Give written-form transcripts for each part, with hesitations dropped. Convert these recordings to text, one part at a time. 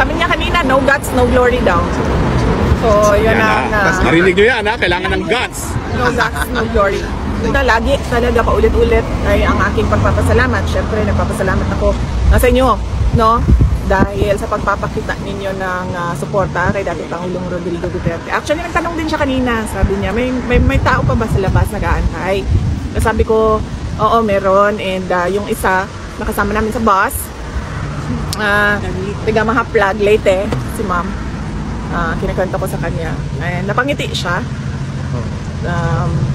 Sabi niya kanina, no guts, no glory daw. So, yun na. Narinig nyo yan, ha? Kailangan ng guts. No guts, no glory. Na lagi talaga paulit-ulit ay ang aking pagpapasalamat. Siyempre, nagpapasalamat ako sa inyo, no? Dahil sa pagpapakita ninyo ng suporta kay dating Pangulong Rodrigo Duterte. Actually, nagtanong din siya kanina. Sabi niya, may tao pa ba sa labas nag-aantay? Sabi ko, oo, meron. And yung isa, nakasama namin sa bus. Tiga Mahaplag, Leyte, si ma'am. Kinakwento ko sa kanya. And napangiti siya.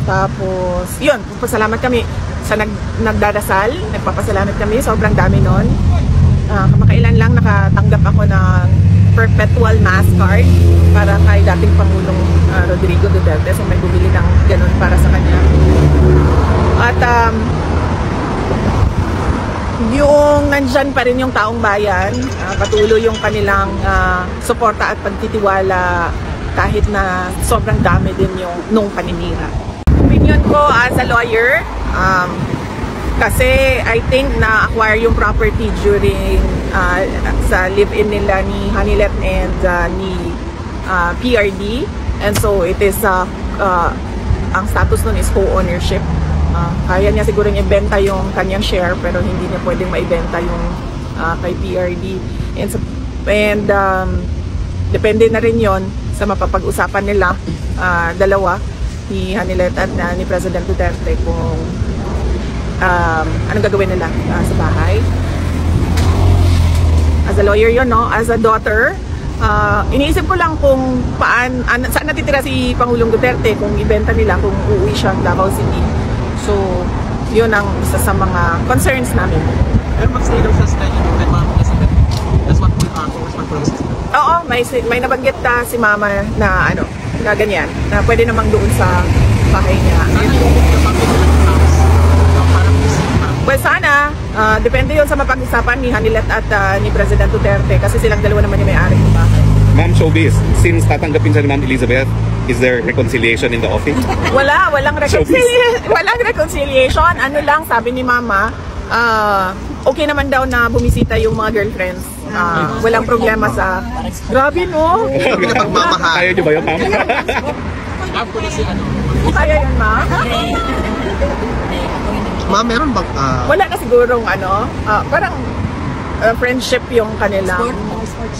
Tapos, yun, pasalamat kami sa nagdadasal. Nagpapasalamat kami. Sobrang dami nun. Kamakailan lang nakatanggap ako ng perpetual mass card para kay dating Pangulong Rodrigo Duterte. So may bumili ng ganun para sa kanya. At yung nandyan pa rin yung taong bayan, patuloy yung kanilang suporta at pagtitiwala kahit na sobrang dami din yung nung paninira. Opinion ko as a lawyer, kasi I think na-acquire yung property during sa live-in nila ni Hanilet and ni PRD. And so it is, ang status nun is co-ownership. Kaya niya siguro niya ibenta yung kanyang share pero hindi niya pwedeng maibenta yung kay PRD. And depende na rin yon sa mapapag-usapan nila dalawa, ni Hanilet at ni President Duterte kung anong gagawin nila sa bahay. As a lawyer yun, no? As a daughter, iniisip ko lang kung saan natitira si Pangulong Duterte kung ibenta nila, kung uuwi siya ng Davao City. So, yun ang isa sa mga concerns namin. Pero mag-stay daw siya sa kay Ma'am Elizabeth. That's what Congressman Pearl said. Oo, may nabanggit si Mama na na ganyan, na pwede namang doon sa bahay niya. Well, sana. Depende yun sa mapag-usapan ni Hanilet at ni President Duterte kasi silang dalawa naman yung may-ari ng bahay. Ma'am Showbiz, since tatanggapin siya ni Ma'am Elizabeth, is there reconciliation in the office? Walang reconciliation. Walang reconciliation. Ano lang, sabi ni Mama, okay naman daw na bumisita yung mga girlfriends. Walang problema sa... Grabe, no? Kaya niyo ba yun, Ma'am? Kaya yun, Ma'am? Ma'am, meron bang... Wala na sigurong parang friendship yung kanila.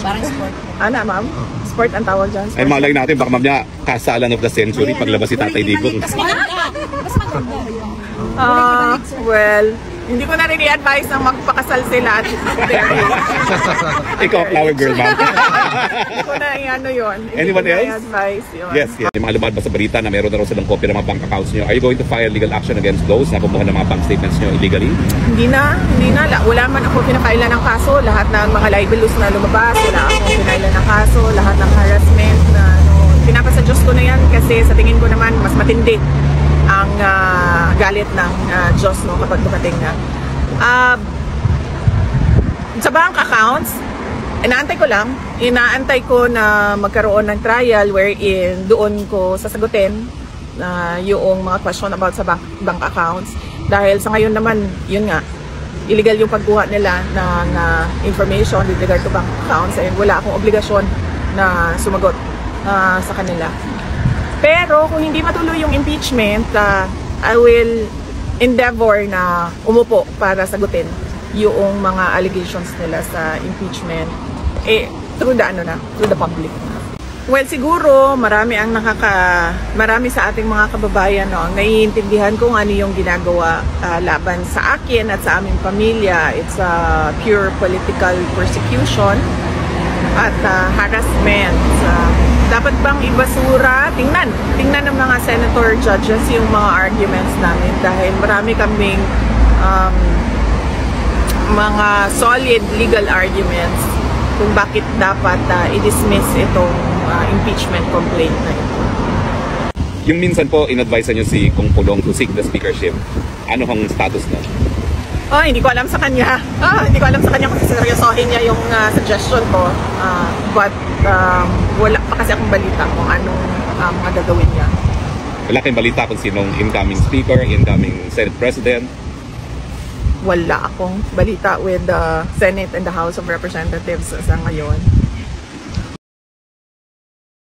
Parang sport. Ano, Ma'am? Sport ang tawag dyan. Ay, malay natin, baka Ma'am niya, kasalan of the century paglabas si Tatay Digong. Mas maganda. Well, hindi ko na rin i-advise na magpakasal sila at Ikaw, flower girl, Ma'am. Hindi ko na yun. Anyone else? I-advise yun. Yes. Yung mga lumabas ba sa balita na meron na raw silang copy ng mga bank accounts nyo? Are you going to file legal action against those na kumuha ng mga bank statements nyo illegally? Hindi na. Wala man ako pinakailan ng kaso. Lahat ng mga libelous na lumabas, wala akong pinakailan ng kaso. Lahat ng harassment na pinapasa Diyos ko na yan kasi sa tingin ko naman mas matindi ang galit ng Diyos kapag dumating na. Sa bank accounts, inaantay ko na magkaroon ng trial wherein doon ko sasagutin yung mga question about sa bank accounts. Dahil sa ngayon naman, yun nga, illegal yung pagkuha nila ng information with regard to bank accounts and wala akong obligasyon na sumagot sa kanila. Pero kung hindi matuloy yung impeachment, I will endeavor na umupo para sagutin yung mga allegations nila sa impeachment through the public. Well, siguro marami sa ating mga kababayan ang naiintindihan kung ano yung ginagawa laban sa akin at sa aming pamilya. It's pure political persecution at harassment. Dapat bang ibasura? Tingnan ng mga senator judges yung mga arguments namin dahil marami kaming mga solid legal arguments kung bakit dapat i-dismiss itong impeachment complaint na ito. Yung minsan po, in-advise nyo si Kung Pulong to seek the speakership. Ano ang status na? Hindi ko alam sa kanya. Hindi ko alam sa kanya kung seryosohin niya yung suggestion ko. But wala pa kasi akong balita kung anong mga gagawin niya. Wala kayong balita kung sinong incoming speaker, incoming Senate President? Wala akong balita with the Senate and the House of Representatives sa ngayon.